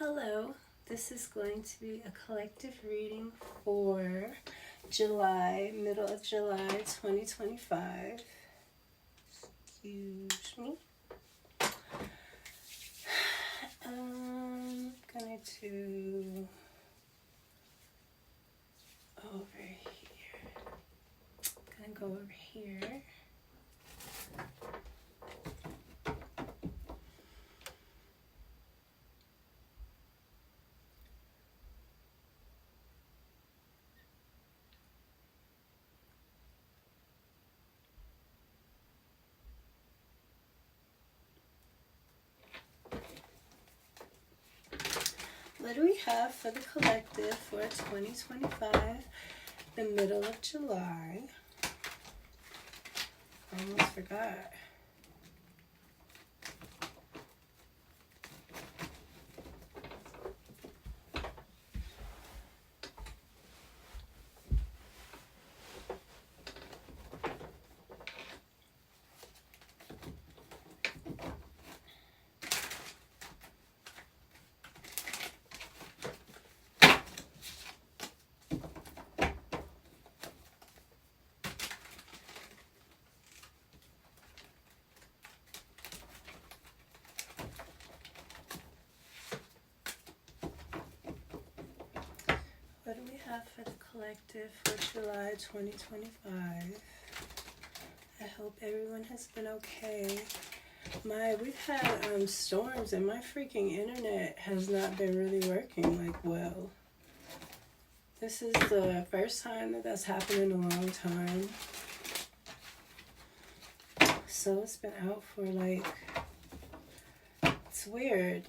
Hello, this is going to be a collective reading for July, middle of July 2025. Excuse me. I'm gonna do over here. I'm gonna go over here. What do we have for the collective for 2025, the middle of July? Almost forgot. What do we have for the collective for July 2025? I hope everyone has been okay. We've had storms and my freaking internet has not been really working like well. This is the first time that that's happened in a long time. So it's been out for it's weird,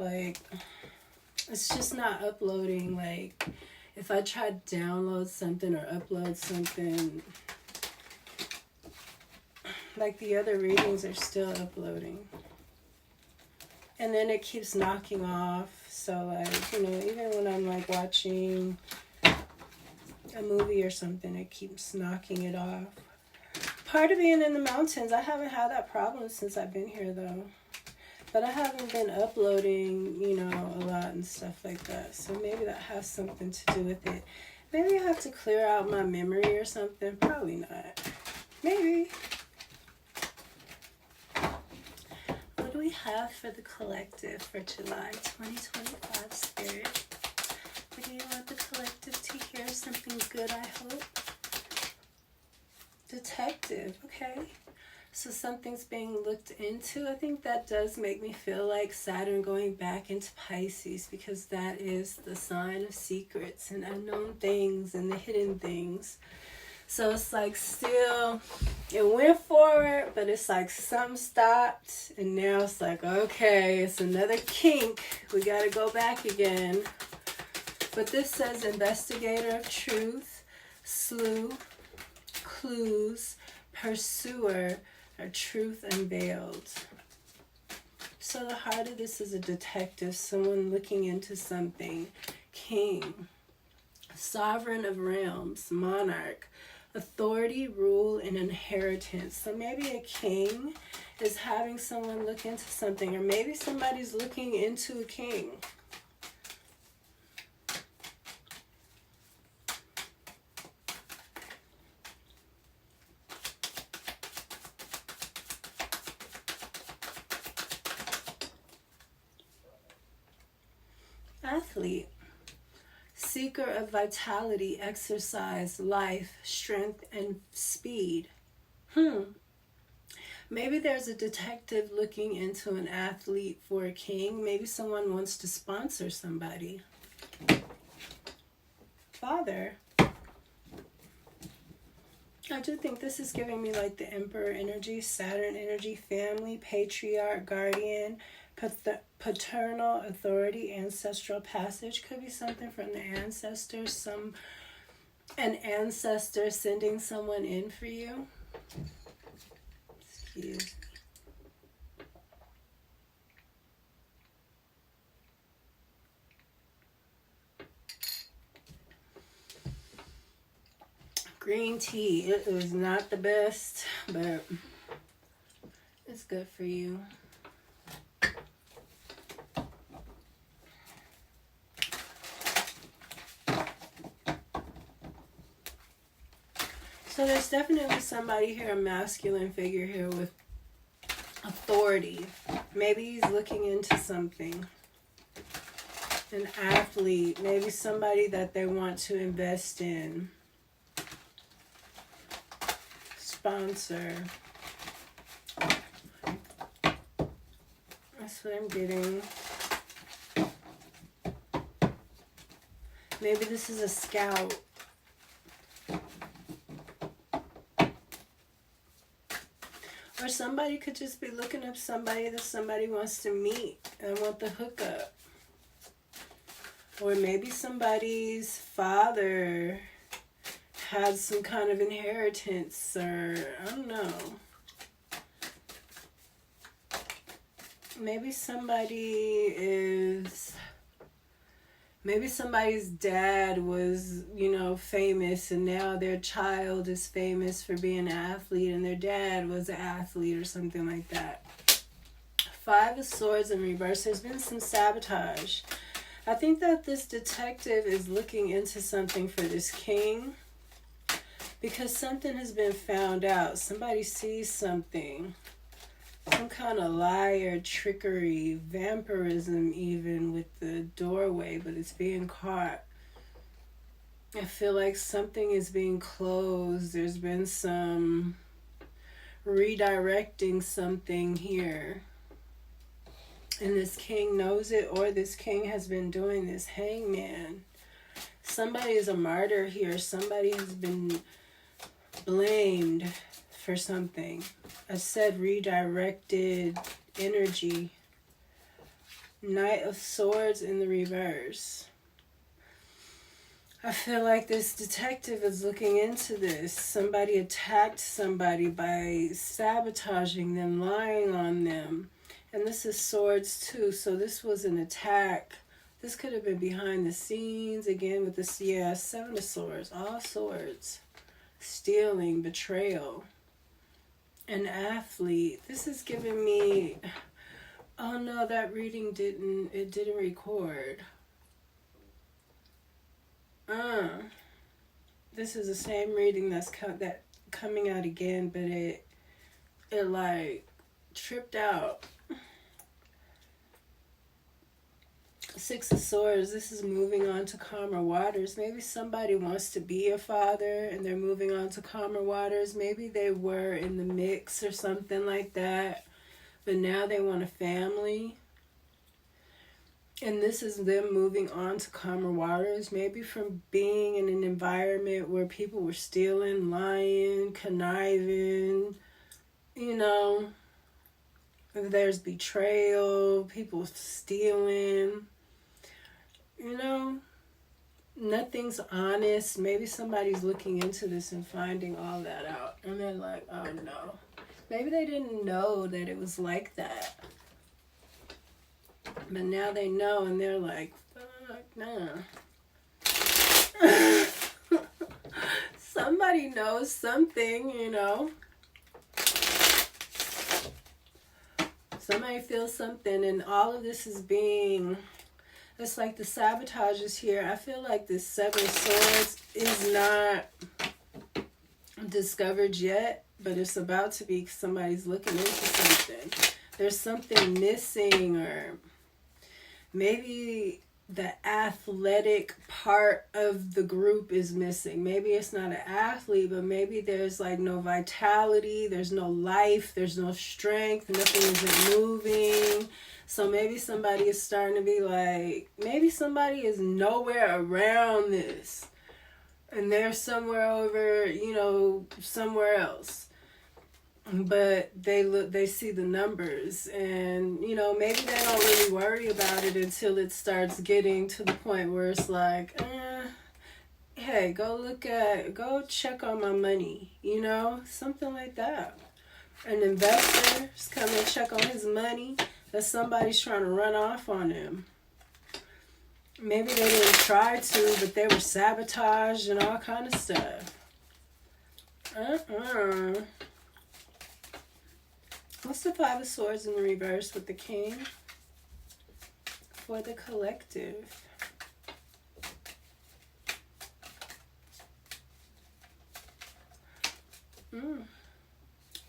it's just not uploading. If I try to download something or upload something, the other readings are still uploading. And then it keeps knocking off. So even when I'm watching a movie or something, it keeps knocking it off. Part of being in the mountains, I haven't had that problem since I've been here though. But I haven't been uploading, a lot and stuff like that. So maybe that has something to do with it. Maybe I have to clear out my memory or something. Probably not. Maybe. What do we have for the collective for July 2025, Spirit? Do you want the collective to hear something good, I hope? Detective, okay. So something's being looked into. I think that does make me feel like Saturn going back into Pisces, because that is the sign of secrets and unknown things and the hidden things. So it's still, it went forward, but it's something stopped. And now it's okay, it's another kink. We got to go back again. But this says investigator of truth, slew, clues, pursuer, or truth unveiled. So the heart of this is a detective, someone looking into something. King, sovereign of realms, monarch, authority, rule, and inheritance. So maybe a king is having someone look into something, or maybe somebody's looking into a king. Athlete, seeker of vitality, exercise, life, strength, and speed. Maybe there's a detective looking into an athlete for a king. Maybe someone wants to sponsor somebody. Father. I do think this is giving me the Emperor energy, Saturn energy, family, patriarch, guardian, paternal authority, ancestral passage. Could be something from the ancestors, an ancestor sending someone in for you. Excuse me. Green tea. It was not the best, but it's good for you. So there's definitely somebody here, a masculine figure here with authority. Maybe he's looking into something. An athlete, maybe somebody that they want to invest in. Sponsor. That's what I'm getting. Maybe this is a scout. Or somebody could just be looking up somebody that somebody wants to meet and want the hookup. Or maybe somebody's father had some kind of inheritance, or I don't know. Maybe somebody's dad was, you know, famous, and now their child is famous for being an athlete, and their dad was an athlete or something like that. 5 of Swords in reverse. There's been some sabotage. I think that this detective is looking into something for this king, because something has been found out. Somebody sees something. Some kind of lie or trickery, vampirism even with the doorway, but it's being caught. I feel like something is being closed. There's been some redirecting something here. And this king knows it, or this king has been doing this. Hangman. Somebody is a martyr here. Somebody has been blamed for something. I said redirected energy. Knight of Swords in the reverse. I feel like this detective is looking into this. Somebody attacked somebody by sabotaging them, lying on them. And this is Swords too, so this was an attack. This could have been behind the scenes. Again with this, 7 of Swords. All swords. Stealing, betrayal. An athlete. This is giving me... Oh no, that reading didn't record. This is the same reading that's coming out again, but it like tripped out. 6 of Swords. This is moving on to calmer waters. Maybe somebody wants to be a father and they're moving on to calmer waters. Maybe they were in the mix or something like that, but now they want a family. And this is them moving on to calmer waters. Maybe from being in an environment where people were stealing, lying, conniving, you know. There's betrayal, people stealing. You know, nothing's honest. Maybe somebody's looking into this and finding all that out. And they're like, oh no. Maybe they didn't know that it was like that. But now they know and they're like, fuck nah. Somebody knows something, you know. Somebody feels something, and all of this is being... It's like the sabotage is here. I feel like this 7 of Swords is not discovered yet, but it's about to be. Somebody's looking into something. There's something missing, or maybe the athletic part of the group is missing. Maybe it's not an athlete, but maybe there's like no vitality, there's no life, there's no strength, nothing isn't moving. So maybe somebody is starting to be like, maybe somebody is nowhere around this. And they're somewhere over, you know, somewhere else. But they see the numbers. And, you know, maybe they don't really worry about it until it starts getting to the point where it's like, hey, go check on my money. You know, something like that. An investor is coming to check on his money. That somebody's trying to run off on him. Maybe they didn't try to, but they were sabotaged and all kind of stuff. What's the 5 of Swords in the reverse with the King? For the collective.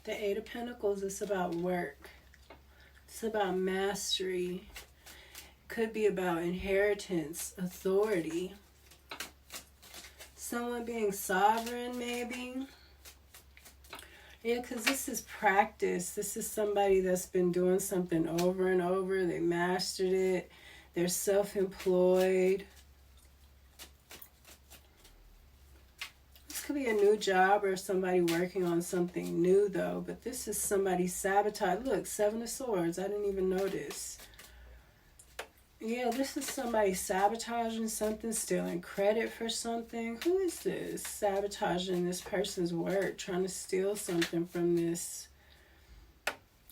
The Eight of Pentacles is about work. It's about mastery. Could be about inheritance, authority. Someone being sovereign, maybe. Yeah, because this is practice. This is somebody that's been doing something over and over. They mastered it. They're self-employed. This could be a new job or somebody working on something new, though. But this is somebody sabotage. Look, Seven of Swords. I didn't even notice. Yeah, this is somebody sabotaging something, stealing credit for something. Who is this? Sabotaging this person's work, trying to steal something from this.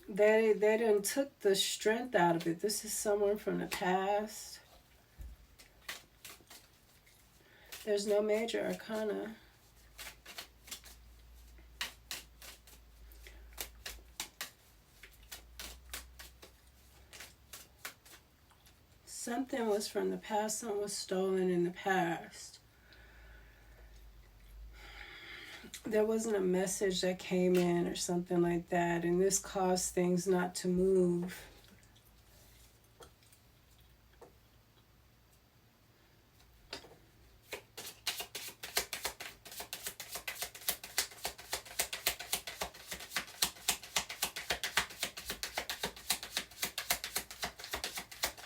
They done took the strength out of it. This is someone from the past. There's no Major Arcana. Something was from the past, something was stolen in the past. There wasn't a message that came in or something like that, and this caused things not to move.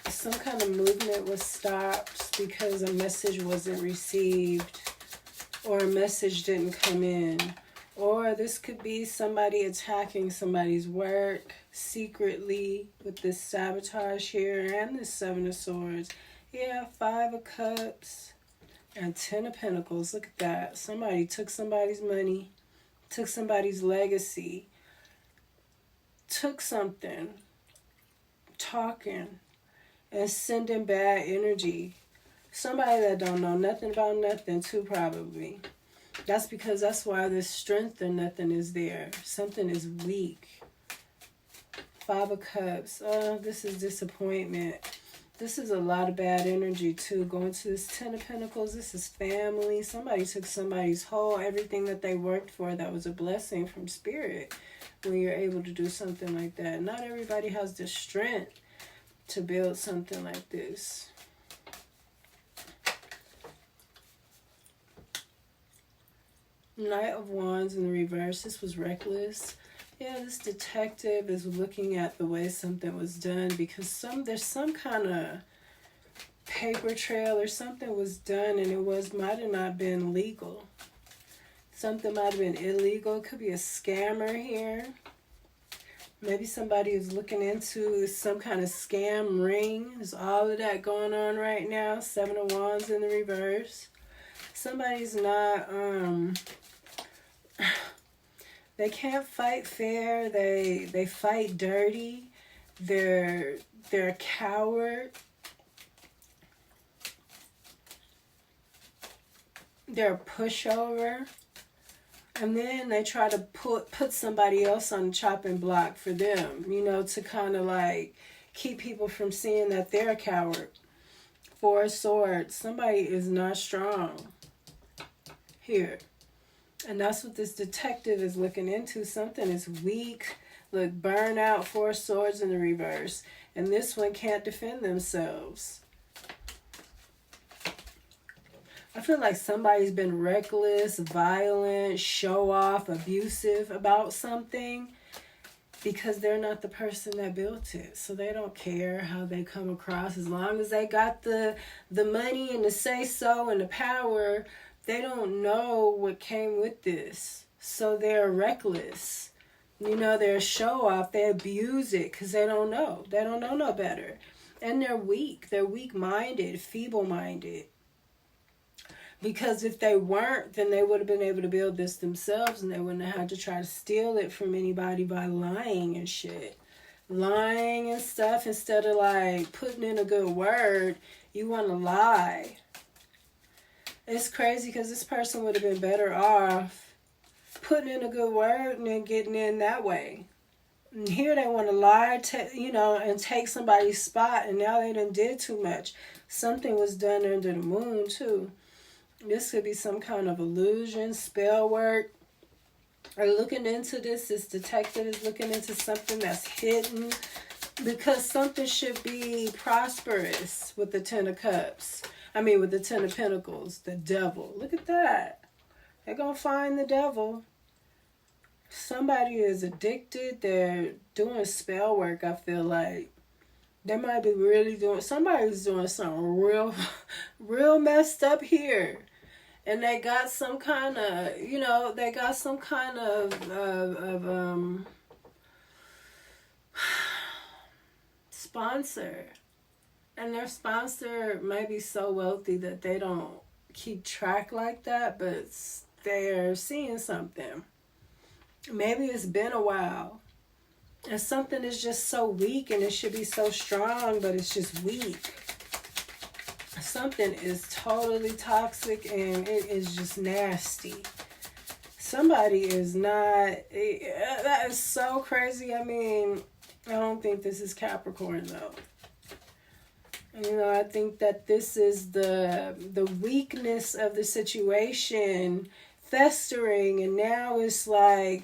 Some kind of movement was stopped because a message wasn't received or a message didn't come in. Or this could be somebody attacking somebody's work secretly with this sabotage here and this Seven of Swords. Yeah, Five of Cups and Ten of Pentacles. Look at that. Somebody took somebody's money, took somebody's legacy, took something, talking, and sending bad energy. Somebody that don't know nothing about nothing too, probably. That's because that's why this strength or nothing is there. Something is weak. Five of Cups. Oh, this is disappointment. This is a lot of bad energy too. Going to this Ten of Pentacles. This is family. Somebody took somebody's everything that they worked for that was a blessing from spirit when you're able to do something like that. Not everybody has the strength to build something like this. Knight of Wands in the reverse. This was reckless. Yeah, this detective is looking at the way something was done because there's some kind of paper trail or something was done and it might have not been legal. Something might have been illegal. It could be a scammer here. Maybe somebody is looking into some kind of scam ring. There's all of that going on right now. Seven of Wands in the reverse. Somebody's not, they can't fight fair. They fight dirty. They're a coward. They're a pushover. And then they try to put somebody else on the chopping block for them, to kind of like keep people from seeing that they're a coward. Four of Swords. Somebody is not strong here. And that's what this detective is looking into. Something is weak. Look, burnout, Four of Swords in the reverse. And this one can't defend themselves. I feel like somebody's been reckless, violent, show off, abusive about something because they're not the person that built it. So they don't care how they come across. As long as they got the money and the say-so and the power, they don't know what came with this. So they're reckless. They're show off. They abuse it because they don't know. They don't know no better. And they're weak. They're weak-minded, feeble-minded. Because if they weren't, then they would have been able to build this themselves and they wouldn't have had to try to steal it from anybody by lying and shit. Lying and stuff instead of like putting in a good word, you want to lie. It's crazy because this person would have been better off putting in a good word and then getting in that way. And here they want to lie, and take somebody's spot, and now they done did too much. Something was done under the moon too. This could be some kind of illusion, spell work. are looking into this. This detective is looking into something that's hidden, because something should be prosperous with the Ten of Cups. I mean, with the Ten of Pentacles, the devil. Look at that. They're going to find the devil. Somebody is addicted. They're doing spell work, I feel like. They might be really doing, somebody's doing something real messed up here. And they got some kind of, you know, they got some kind of sponsor. And their sponsor might be so wealthy that they don't keep track like that, but they're seeing something. Maybe it's been a while. And something is just so weak, and it should be so strong, but it's just weak. Something is totally toxic, and it is just nasty. Somebody is not... That is so crazy. I mean, I don't think this is Capricorn, though. You know, I think that this is the weakness of the situation festering, and now it's like...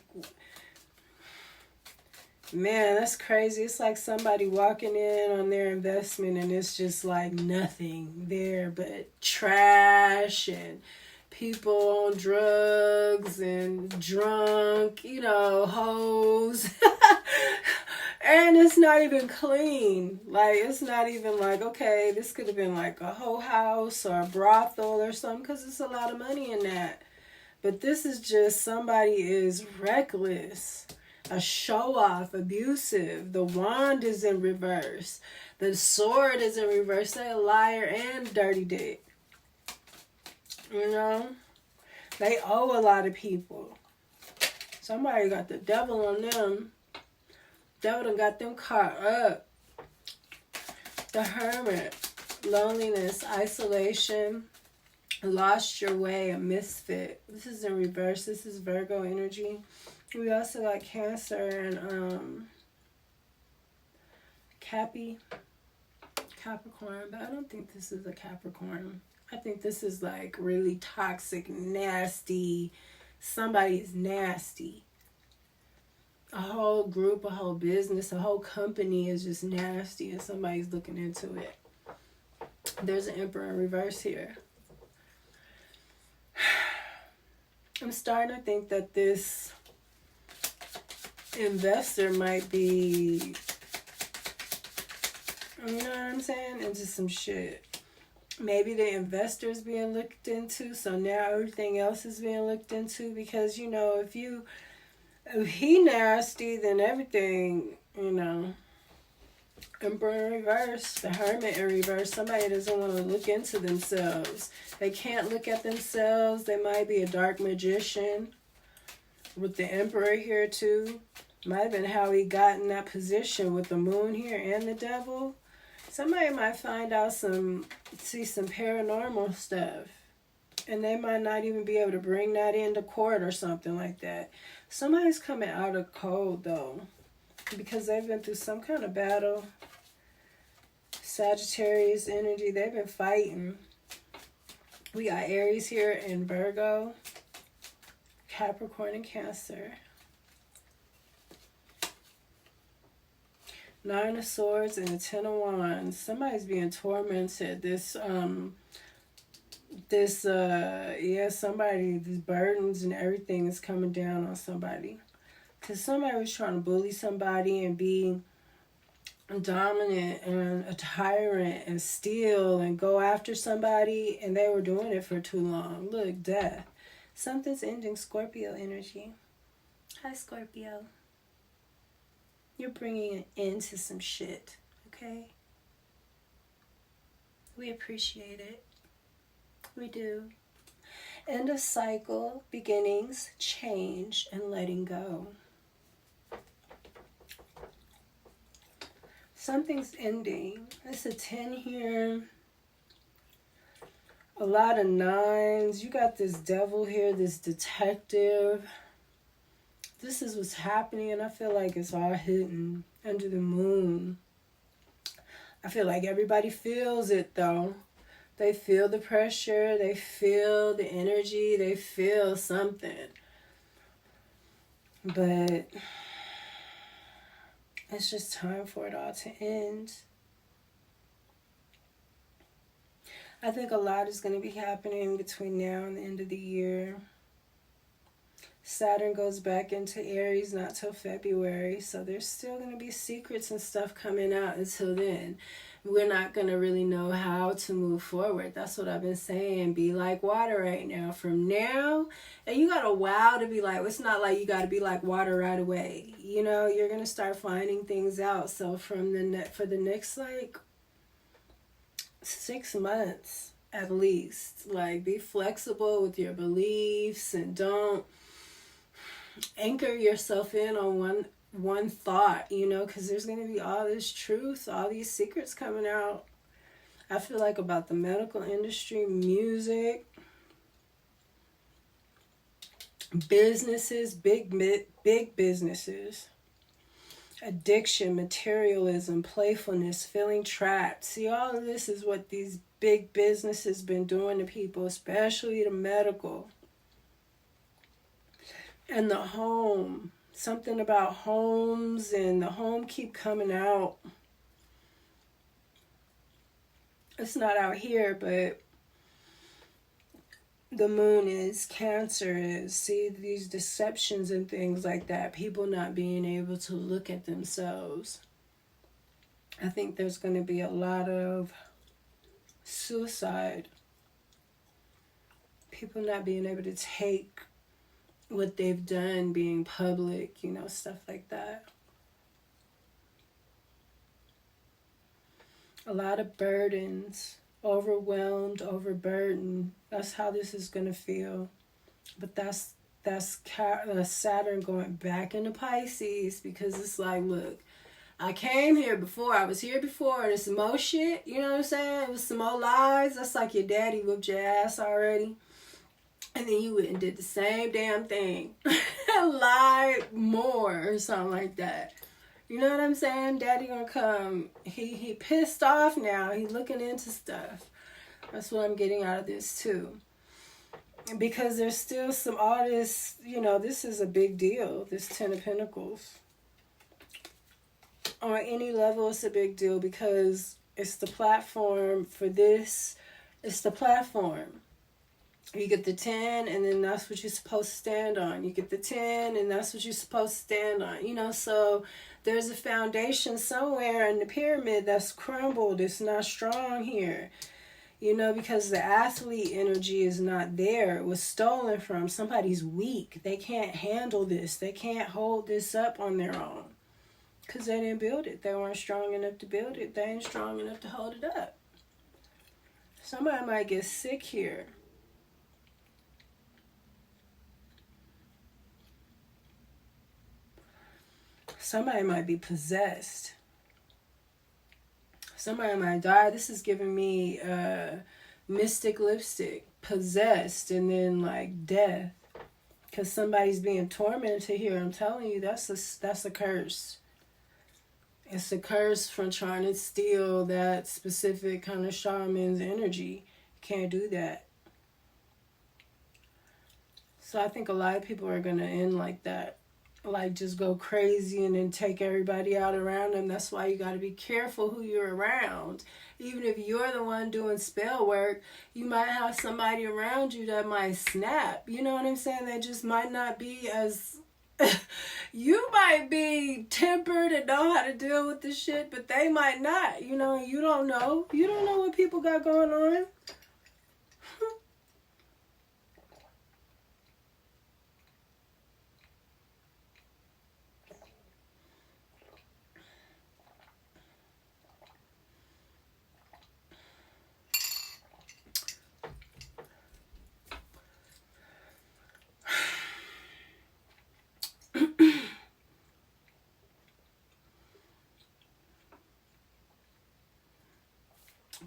Man, that's crazy. It's like somebody walking in on their investment and it's just like nothing there but trash and people on drugs and drunk, you know, hoes. And it's not even clean. Like, it's not even like, okay, this could have been like a hoe house or a brothel or something, because there's a lot of money in that. But this is just somebody is reckless. A show-off, abusive. The wand is in reverse. The sword is in reverse. They're a liar and dirty dick. You know? They owe a lot of people. Somebody got the devil on them. Devil done got them caught up. The Hermit. Loneliness, isolation, lost your way, a misfit. This is in reverse. This is Virgo energy. We also got Cancer and Capricorn, but I don't think this is a Capricorn. I think this is like really toxic, nasty. Somebody is nasty. A whole group, a whole business, a whole company is just nasty, and somebody's looking into it. There's an Emperor in reverse here. I'm starting to think that this investor might be, you know what I'm saying, into some shit. Maybe the investor is being looked into, so now everything else is being looked into, because, you know, if he nasty, then everything, you know. Emperor in reverse, the Hermit in reverse. Somebody doesn't want to look into themselves. They can't look at themselves. They might be a dark magician. With the Emperor here too. Might have been how he got in that position with the moon here and the devil. Somebody might find out see some paranormal stuff. And they might not even be able to bring that into court or something like that. Somebody's coming out of cold though. Because they've been through some kind of battle. Sagittarius energy, they've been fighting. We got Aries here and Virgo. Capricorn and Cancer. Nine of Swords and the Ten of Wands. Somebody's being tormented. These burdens and everything is coming down on somebody. Because somebody was trying to bully somebody and be dominant and a tyrant and steal and go after somebody, and they were doing it for too long. Look, death. Something's ending. Scorpio energy. Hi, Scorpio. You're bringing an end to some shit, okay? We appreciate it. We do. End of cycle, beginnings, change, and letting go. Something's ending. There's a 10 here. A lot of 9s. You got this devil here, this detective. This is what's happening, and I feel like it's all hidden under the moon. I feel like everybody feels it, though. They feel the pressure. They feel the energy. They feel something. But it's just time for it all to end. I think a lot is going to be happening between now and the end of the year. Saturn goes back into Aries not till February, so there's still going to be secrets and stuff coming out until then. We're not going to really know how to move forward. That's what I've been saying. Be like water right now. From now, and you got a while to be like, it's not like you got to be like water right away. You know, you're going to start finding things out. So from for the next like 6 months at least, like be flexible with your beliefs and don't anchor yourself in on one thought, you know, because there's going to be all this truth, all these secrets coming out. I feel like about the medical industry, music, businesses, big businesses, addiction, materialism, playfulness, feeling trapped. See, all of this is what these big businesses been doing to people, especially the medical. And the home, something about homes and the home keep coming out. It's not out here, but the moon is, Cancer is. See, these deceptions and things like that. People not being able to look at themselves. I think there's going to be a lot of suicide. People not being able to take what they've done, being public, you know, stuff like that. A lot of burdens, overwhelmed, overburdened. That's how this is going to feel. But that's Saturn going back into Pisces, because it's like, look, I came here before. I was here before, and it's some more shit. You know what I'm saying? It was some more lies. That's like your daddy whooped your ass already. And then you went and did the same damn thing. Lied more or something like that. You know what I'm saying? Daddy gonna come. He pissed off now. He looking into stuff. That's what I'm getting out of this too. Because there's still some artists, you know, this is a big deal. This 10 of Pentacles. On any level, it's a big deal because it's the platform for this. It's the platform. You get the 10, and then that's what you're supposed to stand on. You get the 10, and that's what you're supposed to stand on. You know, so there's a foundation somewhere in the pyramid that's crumbled. It's not strong here. You know, because the athlete energy is not there. It was stolen from. Somebody's weak. They can't handle this. They can't hold this up on their own. Because they didn't build it. They weren't strong enough to build it. They ain't strong enough to hold it up. Somebody might get sick here. Somebody might be possessed. Somebody might die. This is giving me mystic lipstick. Possessed, and then like death. Because somebody's being tormented here. I'm telling you, that's a curse. It's a curse from trying to steal that specific kind of shaman's energy. Can't do that. So I think a lot of people are going to end like that. Like just go crazy and then take everybody out around them. That's why you got to be careful who you're around. Even if you're the one doing spell work, you might have somebody around you that might snap. You know what I'm saying? They just might not be as... You might be tempered and know how to deal with this shit, but they might not. You know, you don't know. You don't know what people got going on.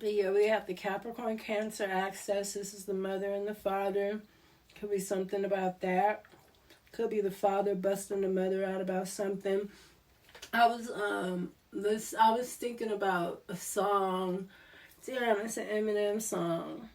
But yeah, we have the Capricorn Cancer access. This is the mother and the father. Could be something about that. Could be the father busting the mother out about something. I was thinking about a song. Damn, it's an Eminem song.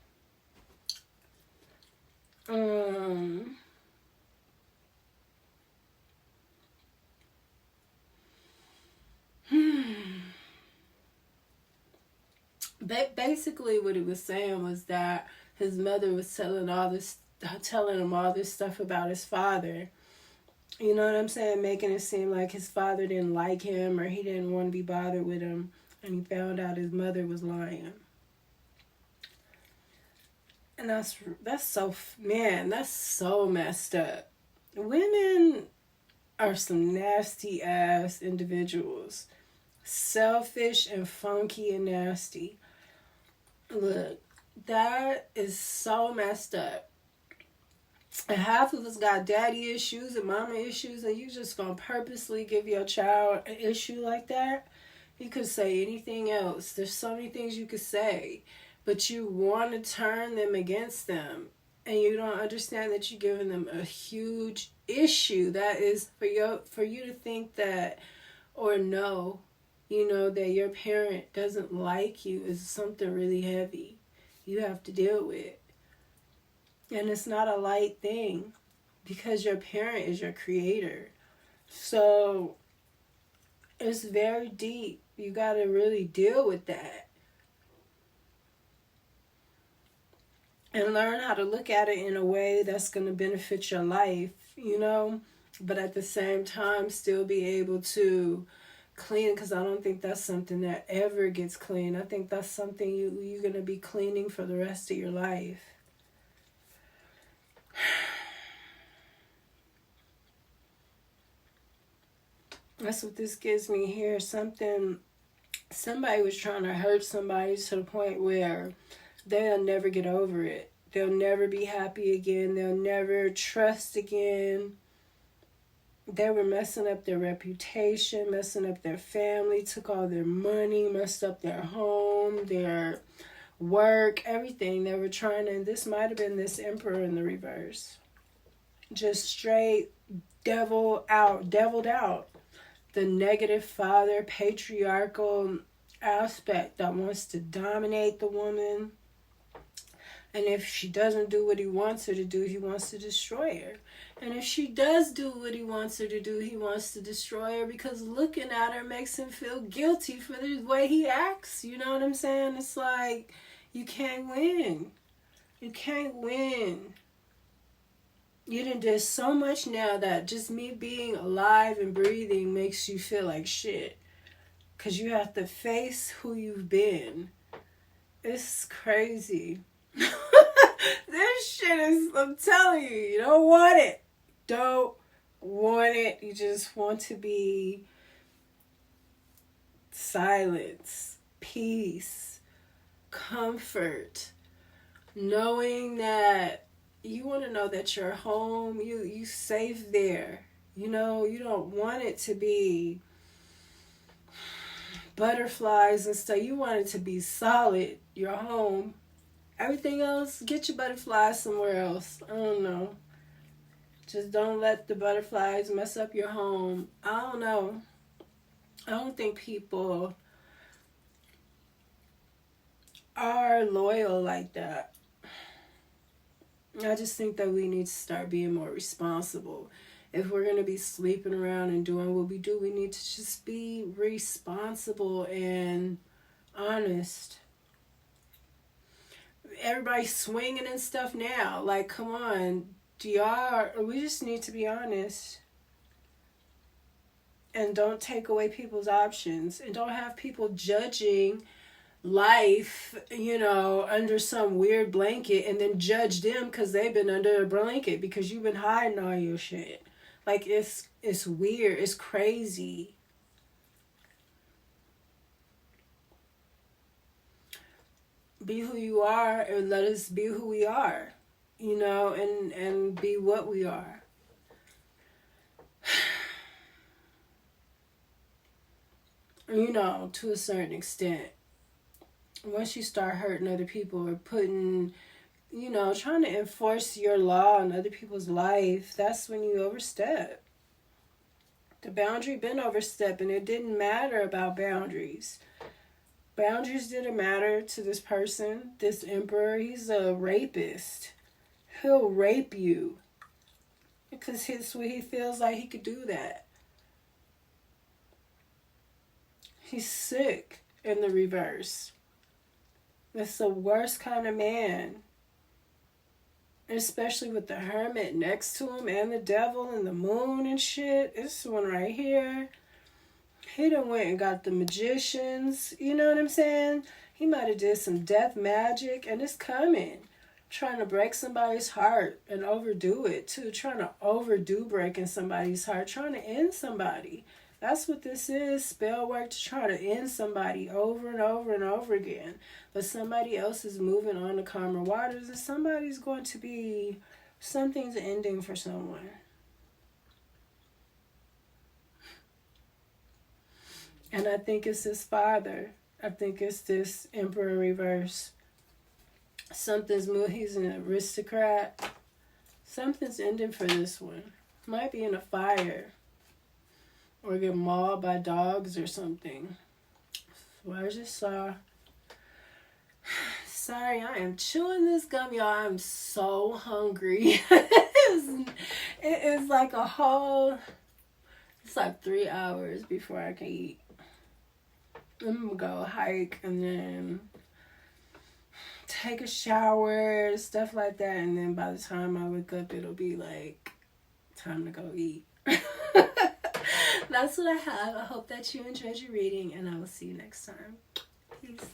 Basically what he was saying was that his mother was telling him all this stuff about his father. You know what I'm saying? Making it seem like his father didn't like him or he didn't want to be bothered with him. And he found out his mother was lying. And that's so messed up. Women are some nasty ass individuals. Selfish and funky and nasty. Look, that is so messed up. And half of us got daddy issues and mama issues, and you just gonna purposely give your child an issue like that? You could say anything else. There's so many things you could say, but you want to turn them against them, and you don't understand that you're giving them a huge issue. That is for you to think that or know, that your parent doesn't like you is something really heavy you have to deal with. And it's not a light thing because your parent is your creator. So it's very deep. You got to really deal with that. And learn how to look at it in a way that's going to benefit your life, But at the same time, still be able to clean, because I don't think that's something that ever gets clean. I think that's something you're going to be cleaning for the rest of your life. That's what this gives me here. Somebody was trying to hurt somebody to the point where they'll never get over it. They'll never be happy again. They'll never trust again. They were messing up their reputation, messing up their family, took all their money, messed up their home, their work, everything. They were trying to, and this might have been this Emperor in the reverse. Just straight deviled out. The negative father, patriarchal aspect that wants to dominate the woman. And if she doesn't do what he wants her to do, he wants to destroy her. And if she does do what he wants her to do, he wants to destroy her because looking at her makes him feel guilty for the way he acts. You know what I'm saying? It's like, you can't win. You can't win. You done did so much now that just me being alive and breathing makes you feel like shit. Because you have to face who you've been. It's crazy. This shit is, I'm telling you, you don't want it. Don't want it. You just want to be silence, peace, comfort, knowing that you want to know that you're home, you safe there. You don't want it to be butterflies and stuff. You want it to be solid, your home. Everything else, get your butterflies somewhere else. I don't know. Just don't let the butterflies mess up your home. I don't know. I don't think people are loyal like that. I just think that we need to start being more responsible. If we're going to be sleeping around and doing what we do, we need to just be responsible and honest. Everybody's swinging and stuff now. Like, come on. We just need to be honest. And don't take away people's options. And don't have people judging life, under some weird blanket and then judge them because they've been under a blanket because you've been hiding all your shit. Like, it's weird. It's crazy. Be who you are and let us be who we are, and be what we are. To a certain extent. Once you start hurting other people or putting, trying to enforce your law on other people's life, that's when you overstep. The boundary been overstepped, and it didn't matter about boundaries. Boundaries didn't matter to this person, this Emperor. He's a rapist. He'll rape you because he feels like he could do that. He's sick in the reverse. It's the worst kind of man. Especially with the Hermit next to him and the devil and the moon and shit. This one right here. He done went and got the magicians. You know what I'm saying? He might have did some death magic and it's coming. Trying to break somebody's heart and overdo it too. Trying to overdo breaking somebody's heart. Trying to end somebody. That's what this is. Spell work to try to end somebody over and over and over again. But somebody else is moving on to calmer waters and somebody's going to be... Something's ending for someone. And I think it's his father. I think it's this Emperor reverse. Something's moving. He's an aristocrat. Something's ending for this one. Might be in a fire. Or get mauled by dogs or something. So I just saw... Sorry, I am chewing this gum, y'all. I'm so hungry. It is like a whole... It's like 3 hours before I can eat. I'm gonna go hike and then take a shower, stuff like that. And then by the time I wake up, it'll be like time to go eat. That's what I have. I hope that you enjoyed your reading and I will see you next time. Peace.